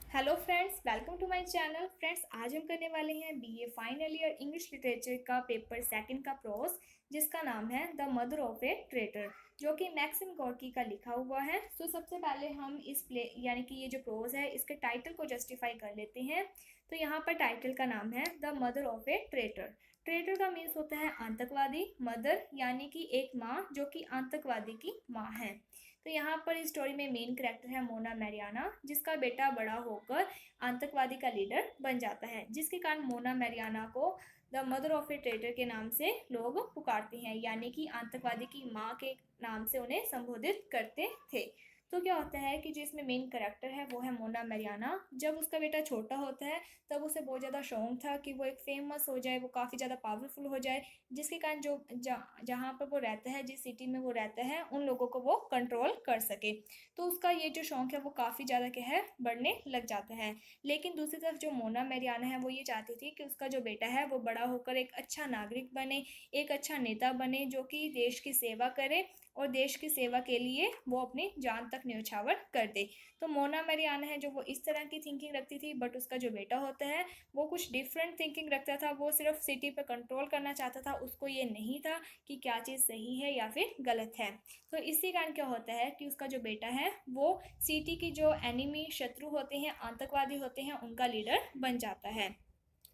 Hello friends, welcome to my channel. Friends, आज हम करने वाले हैं BA final year English literature का पेपर सेकंड का प्रोज, जिसका नाम है the mother of a traitor, जो कि मैक्सिम गॉर्की का लिखा हुआ है। तो सबसे पहले हम इस प्ले यानी कि ये जो प्रोज है इसके टाइटल को जस्टिफाई कर लेते हैं। तो यहाँ पर टाइटल का नाम है the mother of a traitor. Traitor का मीन्स होता है आतंकवादी। मदर यानी कि एक माँ जो कि आतंकवादी की माँ है। तो यहाँ पर इस स्टोरी में मेन कैरेक्टर है मोना मैरियाना, जिसका बेटा बड़ा होकर आतंकवादी का लीडर बन जाता है, जिसके कारण मोना मैरियाना को the mother of a traitor के नाम से लोग पुकारते हैं, यानी कि आतंकवादी की माँ के नाम से उन्हें संबोधित करते थे। तो क्या होता है कि जो इसमें मेन करेक्टर है वो है मोना मैरियाना। जब उसका बेटा छोटा होता है तब उसे बहुत ज़्यादा शौक था कि वो एक फेमस हो जाए, वो काफ़ी ज़्यादा पावरफुल हो जाए, जिसके कारण जो जहाँ पर वो रहता है, जिस सिटी में वो रहता है, उन लोगों को वो कंट्रोल कर सके। तो उसका ये जो शौक है वो काफ़ी ज़्यादा क्या है, बढ़ने लग जाता है। लेकिन दूसरी तरफ जो मोना मैरियाना है वो ये चाहती थी कि उसका जो बेटा है वो बड़ा होकर एक अच्छा नागरिक बने, एक अच्छा नेता बने, जो कि देश की सेवा करे और देश की सेवा के लिए वो अपनी जान तक न्यौछावर कर दे। तो मोना मैरियाना है जो वो इस तरह की थिंकिंग रखती थी, बट उसका जो बेटा होता है वो कुछ डिफरेंट थिंकिंग रखता था। वो सिर्फ सिटी पर कंट्रोल करना चाहता था, उसको ये नहीं था कि क्या चीज़ सही है या फिर गलत है। तो इसी कारण क्या होता है कि उसका जो बेटा है वो सिटी की जो एनिमी शत्रु होते हैं, आतंकवादी होते हैं, उनका लीडर बन जाता है।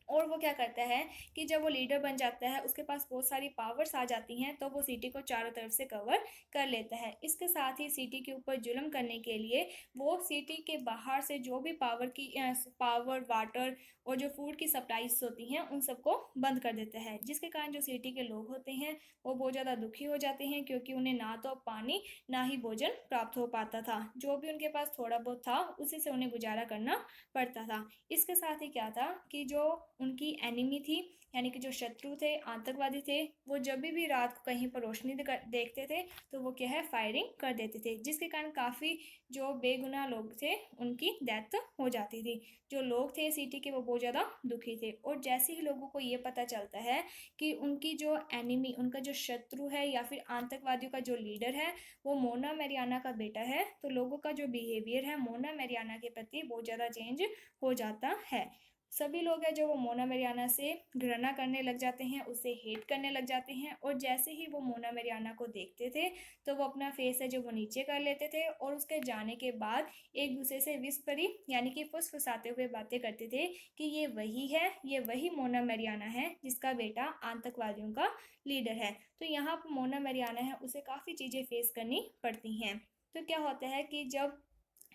और वो क्या करता है कि जब वो लीडर बन जाता है, उसके पास बहुत सारी पावर्स आ जाती हैं, तो वो सिटी को चारों तरफ से कवर कर लेता है। इसके साथ ही सिटी के ऊपर जुल्म करने के लिए वो सिटी के बाहर से जो भी पावर, वाटर और जो फूड की सप्लाईज होती हैं उन सबको बंद कर देता है, जिसके कारण जो सिटी के लोग होते हैं वो बहुत ज़्यादा दुखी हो जाते हैं, क्योंकि उन्हें ना तो पानी ना ही भोजन प्राप्त हो पाता था। जो भी उनके पास थोड़ा बहुत था उसी से उन्हें गुजारा करना पड़ता था। इसके साथ ही क्या था कि जो उनकी एनिमी थी, यानी कि जो शत्रु थे, आतंकवादी थे, वो जब भी रात को कहीं पर रोशनी देखते थे तो वो क्या है, फायरिंग कर देते थे, जिसके कारण काफ़ी जो बेगुनाह लोग थे उनकी डेथ हो जाती थी। जो लोग थे सिटी के वो बहुत ज़्यादा दुखी थे। और जैसे ही लोगों को ये पता चलता है कि उनकी जो एनिमी, उनका जो शत्रु है या फिर आतंकवादियों का जो लीडर है वो मोना मैरियाना का बेटा है, तो लोगों का जो बिहेवियर है मोना मैरियाना के प्रति बहुत ज़्यादा चेंज हो जाता है। सभी लोग हैं जो वो मोना मैरियाना से घृणा करने लग जाते हैं, उसे हेट करने लग जाते हैं। और जैसे ही वो मोना मैरियाना को देखते थे तो वो अपना फेस है जो वो नीचे कर लेते थे, और उसके जाने के बाद एक दूसरे से विस्परी यानी कि फुसफुसाते हुए बातें करते थे कि ये वही है, ये वही मोना मैरियाना है जिसका बेटा आतंकवादियों का लीडर है। तो यहाँ पर मोना मैरियाना है उसे काफ़ी चीज़ें फेस करनी पड़ती हैं। तो क्या होता है कि जब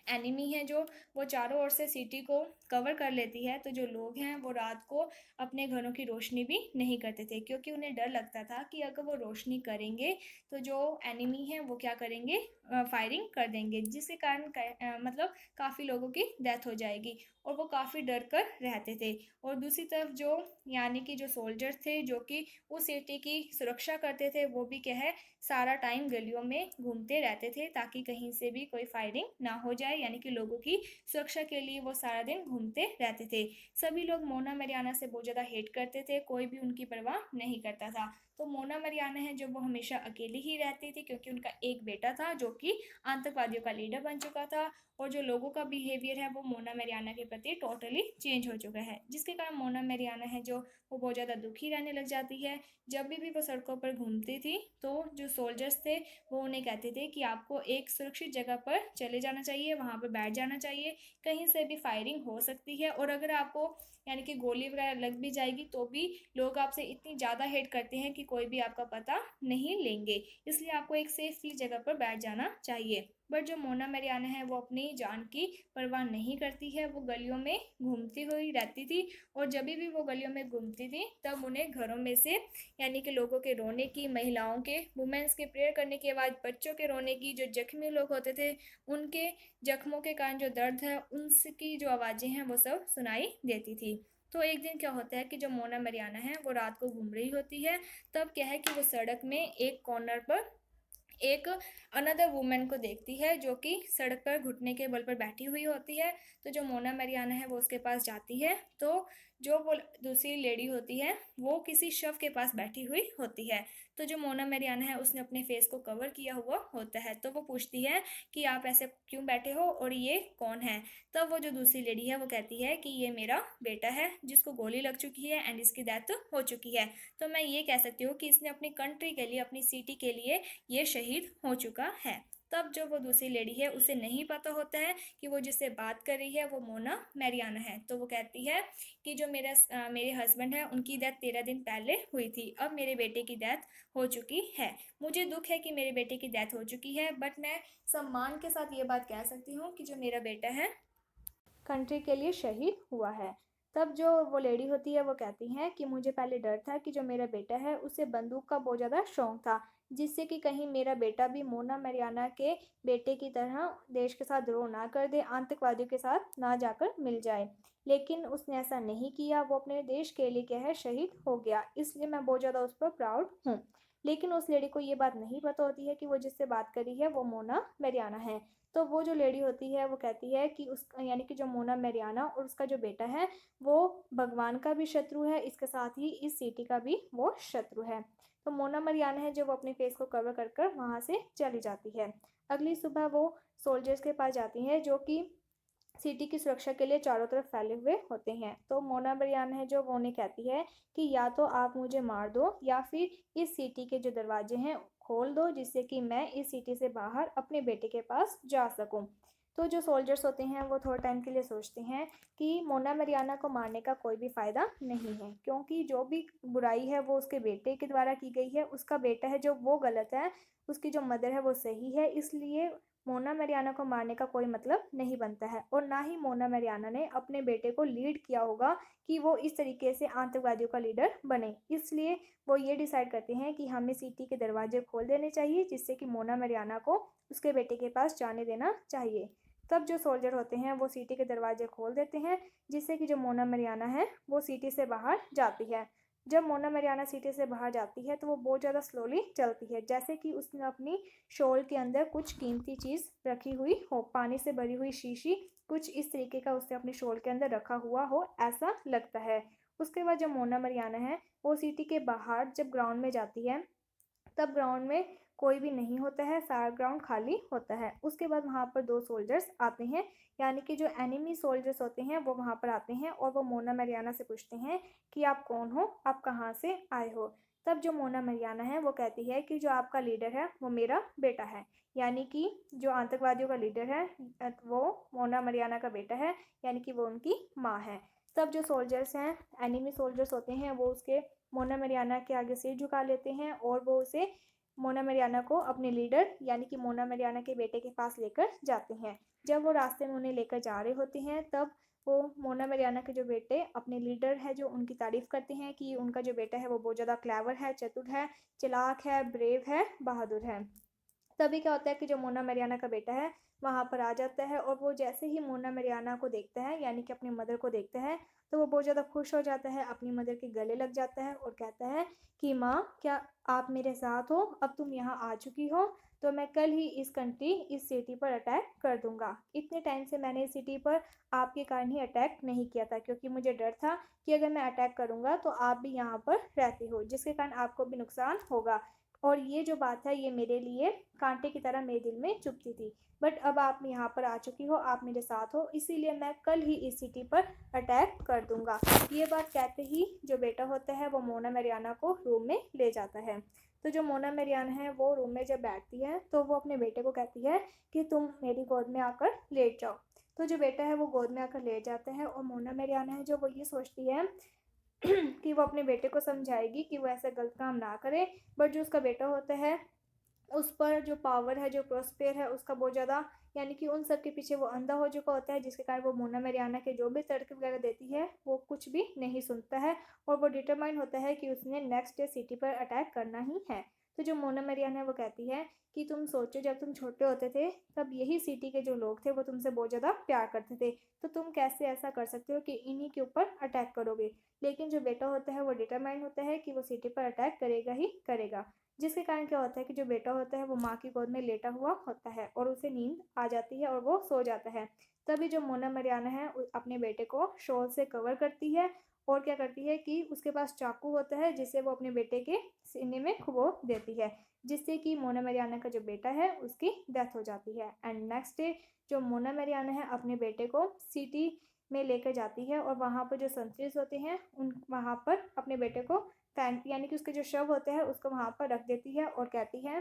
एनिमी है जो वो चारों ओर से सिटी को कवर कर लेती है, तो जो लोग हैं वो रात को अपने घरों की रोशनी भी नहीं करते थे, क्योंकि उन्हें डर लगता था कि अगर वो रोशनी करेंगे तो जो एनिमी है वो क्या करेंगे, फायरिंग कर देंगे, जिसके कारण मतलब काफ़ी लोगों की डेथ हो जाएगी। और वो काफ़ी डर कर रहते थे। और दूसरी तरफ जो यानी कि जो सोल्जर्स थे जो कि उस सिटी की सुरक्षा करते थे, वो भी क्या है, सारा टाइम गलियों में घूमते रहते थे ताकि कहीं से भी कोई फायरिंग ना हो जाए, यानी कि लोगों की सुरक्षा के लिए वो सारा दिन घूमते रहते थे। सभी लोग मोना मरियाना से बहुत ज़्यादा हेट करते थे, कोई भी उनकी परवाह नहीं करता था। तो मोना मरियाना है जो वो हमेशा अकेली ही रहती थी, क्योंकि उनका एक बेटा था जो कि आतंकवादियों का लीडर बन चुका था। और जो लोगों का बिहेवियर है वो मोना मरियाना के प्रति टोटली चेंज हो चुका है, जिसके कारण मोना मरियाना है जो वो बहुत ज़्यादा दुखी रहने लग जाती है। जब भी वो सड़कों पर घूमती थी तो जो सोल्जर्स थे वो उन्हें कहते थे कि आपको एक सुरक्षित जगह पर चले जाना चाहिए, वहाँ पर बैठ जाना चाहिए, कहीं से भी फायरिंग हो सकती है, और अगर आपको यानी कि गोली वगैरह लग भी जाएगी तो भी लोग आपसे इतनी ज़्यादा हेट करते हैं कि कोई भी आपका पता नहीं लेंगे, इसलिए आपको एक सेफ जगह पर बैठ जाना चाहिए। बट जो मोना मैरियाना है वो अपनी जान की परवाह नहीं करती है, वो गलियों में घूमती हुई रहती थी। और जब भी वो गलियों में घूमती थी तब उन्हें घरों में से यानी कि लोगों के रोने की, महिलाओं के, वुमेन्स के प्रेयर करने के बाद बच्चों के रोने की, जो जख्मी लोग होते थे उनके जख्मों के कारण जो दर्द है उनकी जो आवाज़ें हैं वो सब सुनाई देती थी। तो एक दिन क्या होता है कि जो मोना मरियाना है वो रात को घूम रही होती है, तब क्या है कि वो सड़क में एक कॉर्नर पर एक अनदर वुमेन को देखती है जो कि सड़क पर घुटने के बल पर बैठी हुई होती है। तो जो मोना मरियाना है वो उसके पास जाती है, तो जो वो दूसरी लेडी होती है वो किसी शव के पास बैठी हुई होती है। तो जो मोना मैरियाना है उसने अपने फेस को कवर किया हुआ होता है। तो वो पूछती है कि आप ऐसे क्यों बैठे हो और ये कौन है। तब वो जो दूसरी लेडी है वो कहती है कि ये मेरा बेटा है जिसको गोली लग चुकी है एंड इसकी डेथ हो चुकी है। तो मैं ये कह सकती हूँ कि इसने अपनी कंट्री के लिए, अपनी सिटी के लिए ये शहीद हो चुका है। तब जो वो दूसरी लेडी है उसे नहीं पता होता है कि वो जिससे बात कर रही है वो मोना मैरियाना है। तो वो कहती है कि जो मेरे हस्बैंड है उनकी डेथ 13 दिन पहले हुई थी, अब मेरे बेटे की डेथ हो चुकी है। मुझे दुख है कि मेरे बेटे की डेथ हो चुकी है, बट मैं सम्मान के साथ ये बात कह सकती हूँ कि जो मेरा बेटा है कंट्री के लिए शहीद हुआ है। तब जो वो लेडी होती है वो कहती हैं कि मुझे पहले डर था कि जो मेरा बेटा है उसे बंदूक का बहुत ज़्यादा शौक था, जिससे कि कहीं मेरा बेटा भी मोना मैरियाना के बेटे की तरह देश के साथ द्रोह ना कर दे, आतंकवादियों के साथ ना जाकर मिल जाए। लेकिन उसने ऐसा नहीं किया, वो अपने देश के लिए क्या है शहीद हो गया, इसलिए मैं बहुत ज़्यादा उस पर प्राउड हूँ। लेकिन उस लेडी को ये बात नहीं पता होती है कि वो जिससे बात करी है वो मोना मैरियाना है। तो वो जो लेडी होती है वो कहती है कि उस यानी कि जो मोना मैरियाना और उसका जो बेटा है वो भगवान का भी शत्रु है, इसके साथ ही इस सिटी का भी वो शत्रु है। तो मोना मैरियाना है जो वो अपने फेस को कवर कर कर वहाँ से चली जाती है। अगली सुबह वो सोल्जर्स के पास जाती है जो कि सिटी की सुरक्षा के लिए चारों तरफ फैले हुए होते हैं। तो मोना मैरियाना है जो वो उन्हें कहती है कि या तो आप मुझे मार दो या फिर इस सिटी के जो दरवाजे हैं खोल दो, जिससे कि मैं इस सिटी से बाहर अपने बेटे के पास जा सकूं। तो जो सोल्जर्स होते हैं वो थोड़ा टाइम के लिए सोचते हैं कि मोना मैरियाना को मारने का कोई भी फ़ायदा नहीं है, क्योंकि जो भी बुराई है वो उसके बेटे के द्वारा की गई है, उसका बेटा है जो वो गलत है, उसकी जो मदर है वो सही है, इसलिए मोना मैरियाना को मारने का कोई मतलब नहीं बनता है। और ना ही मोना मैरियाना ने अपने बेटे को लीड किया होगा कि वो इस तरीके से आतंकवादियों का लीडर बने, इसलिए वो ये डिसाइड करते हैं कि हमें सिटी के दरवाजे खोल देने चाहिए, जिससे कि मोना मैरियाना को उसके बेटे के पास जाने देना चाहिए। तब जो सोल्जर होते हैं वो सिटी के दरवाजे खोल देते हैं, जिससे कि जो मोना मैरियाना है वो सिटी से बाहर जाती है। जब मोना मैरियाना सिटी से बाहर जाती है तो वो बहुत ज़्यादा स्लोली चलती है, जैसे कि उसने अपनी शॉल के अंदर कुछ कीमती चीज़ रखी हुई हो, पानी से भरी हुई शीशी, कुछ इस तरीके का उसने अपनी शॉल के अंदर रखा हुआ हो, ऐसा लगता है। उसके बाद जो मोना मैरियाना है वो सिटी के बाहर जब ग्राउंड में जाती है तब ग्राउंड में कोई भी नहीं होता है, सारा ग्राउंड खाली होता है। उसके बाद वहाँ पर दो सोल्जर्स आते हैं, यानी कि जो एनिमी सोल्जर्स होते हैं वो वहाँ पर आते हैं और वो मोना मैरियाना से पूछते हैं कि आप कौन हो, आप कहाँ से आए हो। तब जो मोना मैरियाना है वो कहती है कि जो आपका लीडर है वो मेरा बेटा है, यानी कि जो आतंकवादियों का लीडर है वो मोना मैरियाना का बेटा है, यानी कि वो उनकी माँ है। तब जो सोल्जर्स हैं, एनिमी सोल्जर्स होते हैं, वो उसके मोना मैरियाना के आगे सिर झुका लेते हैं और वो उसे मोना मैरियाना को अपने लीडर यानी कि मोना मैरियाना के बेटे के पास लेकर जाते हैं। जब वो रास्ते में उन्हें लेकर जा रहे होते हैं तब वो मोना मैरियाना के जो बेटे अपने लीडर है जो उनकी तारीफ करते हैं कि उनका जो बेटा है वो बहुत ज़्यादा क्लेवर है, चतुर है, चालाक है, ब्रेव है, बहादुर है। तभी क्या होता है कि जो मोना मैरियाना का बेटा है वहाँ पर आ जाता है और वो जैसे ही मोना मैरियाना को देखता है यानी कि अपनी मदर को देखता है तो वो बहुत ज़्यादा खुश हो जाता है, अपनी मदर के गले लग जाता है और कहता है कि माँ, क्या आप मेरे साथ हो, अब तुम यहाँ आ चुकी हो तो मैं कल ही इस सिटी पर अटैक कर दूंगा। इतने टाइम से मैंने इस सिटी पर आपके कारण ही अटैक नहीं किया था, क्योंकि मुझे डर था कि अगर मैं अटैक करूंगा तो आप भी यहाँ पर रहती हो, जिसके कारण आपको भी नुकसान होगा। और ये जो बात है ये मेरे लिए कांटे की तरह मेरे दिल में चुभती थी, बट अब आप यहाँ पर आ चुकी हो, आप मेरे साथ हो, इसीलिए मैं कल ही इस सिटी पर अटैक कर दूंगा। ये बात कहते ही जो बेटा होता है वो मोना मैरियाना को रूम में ले जाता है। तो जो मोना मैरियाना है वो रूम में जब बैठती है तो वो अपने बेटे को कहती है कि तुम मेरी गोद में आकर लेट जाओ। तो जो बेटा है वो गोद में आकर लेट जाता है और मोना मैरियाना है जो वो ये सोचती है कि वो अपने बेटे को समझाएगी कि वो ऐसा गलत काम ना करे, बट जो उसका बेटा होता है उस पर जो पावर है, जो प्रॉस्पेर है उसका बहुत ज़्यादा, यानी कि उन सब के पीछे वो अंधा हो चुका होता है, जिसके कारण वो मोना मैरियाना के जो भी तर्क वगैरह देती है वो कुछ भी नहीं सुनता है और वो डिटरमाइन होता है कि उसने नेक्स्ट डे सिटी पर अटैक करना ही है। तो जो मोना मैरियाना है वो कहती है कि तुम सोचो जब तुम छोटे होते थे तब यही सिटी के जो लोग थे वो तुमसे बहुत ज़्यादा प्यार करते थे, तो तुम कैसे ऐसा कर सकते हो कि इन्हीं के ऊपर अटैक करोगे। लेकिन जो बेटा होता है वो डिटरमाइन होता है कि वो सिटी पर अटैक करेगा ही करेगा, जिसके कारण क्या होता है कि जो बेटा होता है वो माँ की गोद में लेटा हुआ होता है और उसे नींद आ जाती है और वो सो जाता है। तभी जो मोना मैरियाना है अपने बेटे को शॉल से कवर करती है और क्या करती है कि उसके पास चाकू होता है जिसे वो अपने बेटे के सीने में खुबो देती है, जिससे कि मोना मैरियाना का जो बेटा है उसकी डेथ हो जाती है। एंड नेक्स्ट डे जो मोना मैरियाना है अपने बेटे को सिटी में लेकर जाती है और वहाँ पर जो संतरीज होते हैं उन वहाँ पर अपने बेटे को फैंक यानी कि उसके जो शव होते हैं उसको वहाँ पर रख देती है और कहती है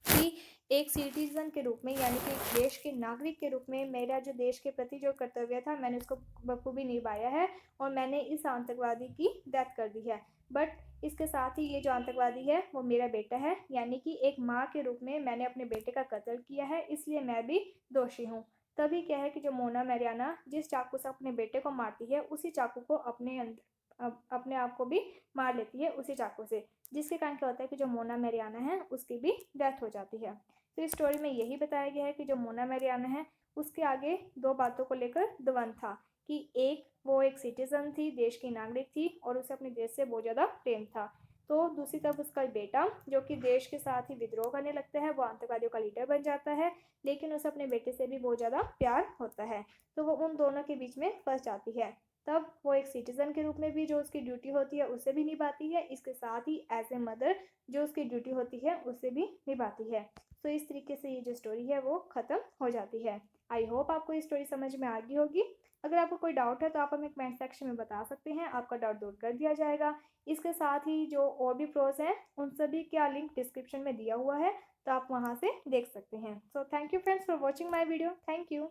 कि एक सिटीजन के रूप में यानी कि एक देश के नागरिक के रूप में मेरा जो देश के प्रति जो कर्तव्य था मैंने उसको बखूबी निभाया है और मैंने इस आतंकवादी की डेथ कर दी है। बट इसके साथ ही ये जो आतंकवादी है वो मेरा बेटा है, यानी कि एक माँ के रूप में मैंने अपने बेटे का कत्ल किया है, इसलिए मैं भी दोषी हूँ। तभी क्या है कि जो मोना मैरियाना जिस चाकू से अपने बेटे को मारती है उसी चाकू को अपने आप को भी मार लेती है उसी चाकू से, जिसके कारण क्या होता है कि जो मोना मैरियाना है उसकी भी डेथ हो जाती है। तो इस स्टोरी में यही बताया गया है कि जो मोना मैरियाना है उसके आगे दो बातों को लेकर द्वंद था कि एक वो एक सिटीजन थी, देश की नागरिक थी और उसे अपने देश से बहुत ज़्यादा प्रेम था। तो दूसरी तरफ उसका बेटा जो कि देश के साथ ही विद्रोह करने लगता है, वो आतंकवादियों का लीडर बन जाता है, लेकिन उसे अपने बेटे से भी बहुत ज़्यादा प्यार होता है। तो वो उन दोनों के बीच में फंस जाती है। तब वो एक सिटीजन के रूप में भी जो उसकी ड्यूटी होती है उसे भी निभाती है, इसके साथ ही एज ए मदर जो उसकी ड्यूटी होती है उसे भी निभाती है। तो इस तरीके से ये जो स्टोरी है वो ख़त्म हो जाती है। आई होप आपको ये स्टोरी समझ में आ गई होगी। अगर आपको कोई डाउट है तो आप हमें कमेंट सेक्शन में बता सकते हैं, आपका डाउट दूर कर दिया जाएगा। इसके साथ ही जो और भी प्रोज हैं उन सभी का लिंक डिस्क्रिप्शन में दिया हुआ है, तो आप वहाँ से देख सकते हैं। So thank you friends for watching my video. Thank you.